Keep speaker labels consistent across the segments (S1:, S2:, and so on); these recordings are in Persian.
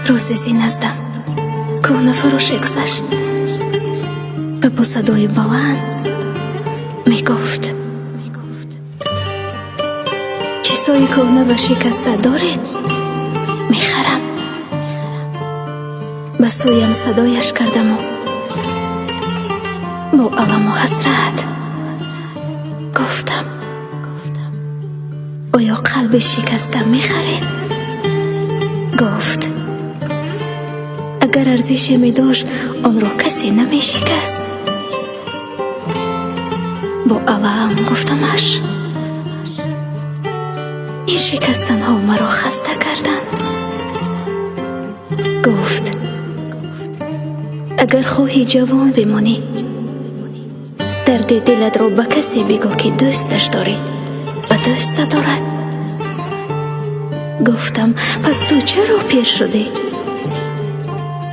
S1: روزی زی نزدم کهنه فروشی گذشت و با صدای بلند می گفت چیزهای کهنه و شکسته دارید؟ می خرم. به سویم صدایش کردم و با علم و حسرت گفتم آیا قلب شکسته می خرید؟ گفت اگر ارزشی می داشت آن را کسی نمی شکست. با علم گفتمش این شکستن ها مرا خسته کردن. گفت اگر خواهی جوان بمانی درد دلت را به کسی بگو که دوستش داری و دوست دارد. گفتم پس تو چرا پیر شدی؟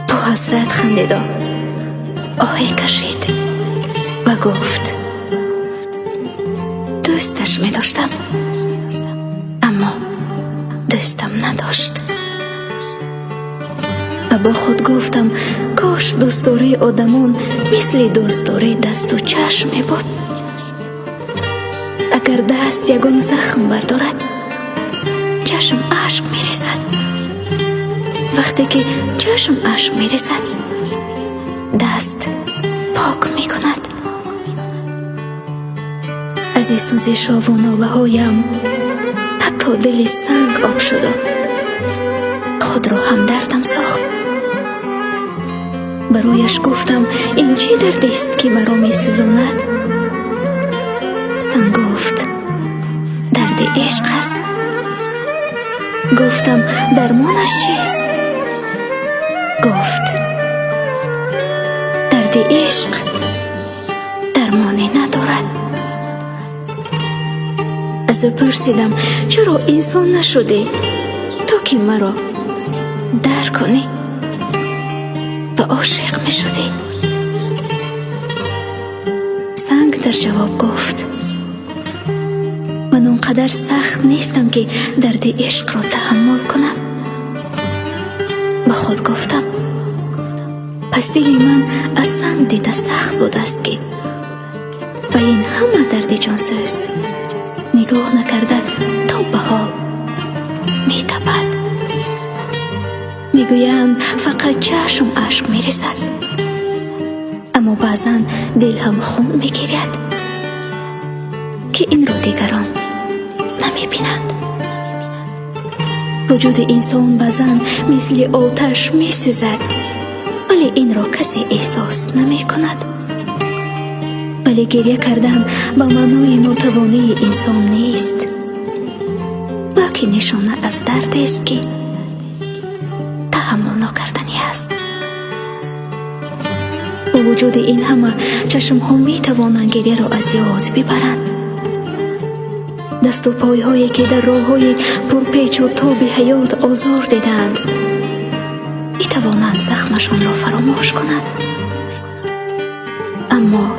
S1: با حسرت خندید و آهی کشید و گفت دوستش می داشتم اما دوستم نداشت. و با خود گفتم کاش دوستداری آدمان مثل دوستداری دست و چشم بود. اگر دست یگان زخم بردارد چشم اشک می ریزد. وقتی که چشم اشک می ریزد دست پاک می کند. از این سوزش و ناله هایم حتی دل سنگ آب شد و خود را همدردم ساخت. برایش گفتم این چی درد است که مرا می سوزاند؟ سنگ گفت درد عشق است. گفتم درمانش چیست؟ گفت درد عشق درمانی ندارد. از او پرسیدم چرا انسان نشدی تا که مرا درک کنی و عاشق می شدی؟ سنگ در جواب گفت من اونقدر سخت نیستم که درد عشق را تحمل کنم. با خود گفتم پس دل من از سنگ دیده سخت بود است که و این همه درد جانسوز نگاه نکرده تا به حال می تپد. می گویند فقط چشم اشک می ریزد اما بعضا دل هم خون می گیرد که این رو دیگران نمی بینند. وجود انسان بعضا مثل آتش می سوزد ولی این را کسی احساس نمی کند. ولی گریه کردن با معنای ناتوانی انسان نیست بلکه نشانه از درد است که تحمل نکردنی است. با وجود این همه چشم ها می توانند گریه را از یاد ببرند. دست و پای هایی که در راه های پرپیچ و تاب حیات آزار دیدند می توانند زخمشان را فراموش کنند. اما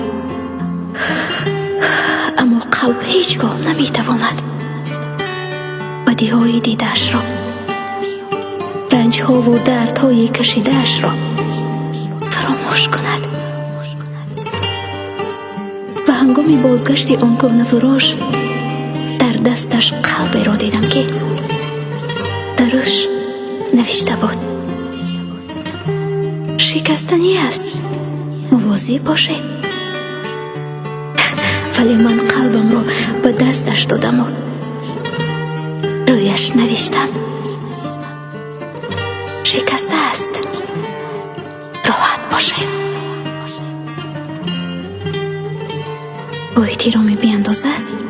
S1: قلب هیچگاه نمی تواند بدیهای دیدش را رنج ها و درد های کشیدش را فراموش کند. و هنگام بازگشت آن کهنه فروش در دستش قلبی را دیدم که درش نوشته بود شکستنی است، مواظب باشید. ولی من قلبم را به دستش دادم و رویش نوشتم شکسته است، راحت باشید. او احترامی بیندازد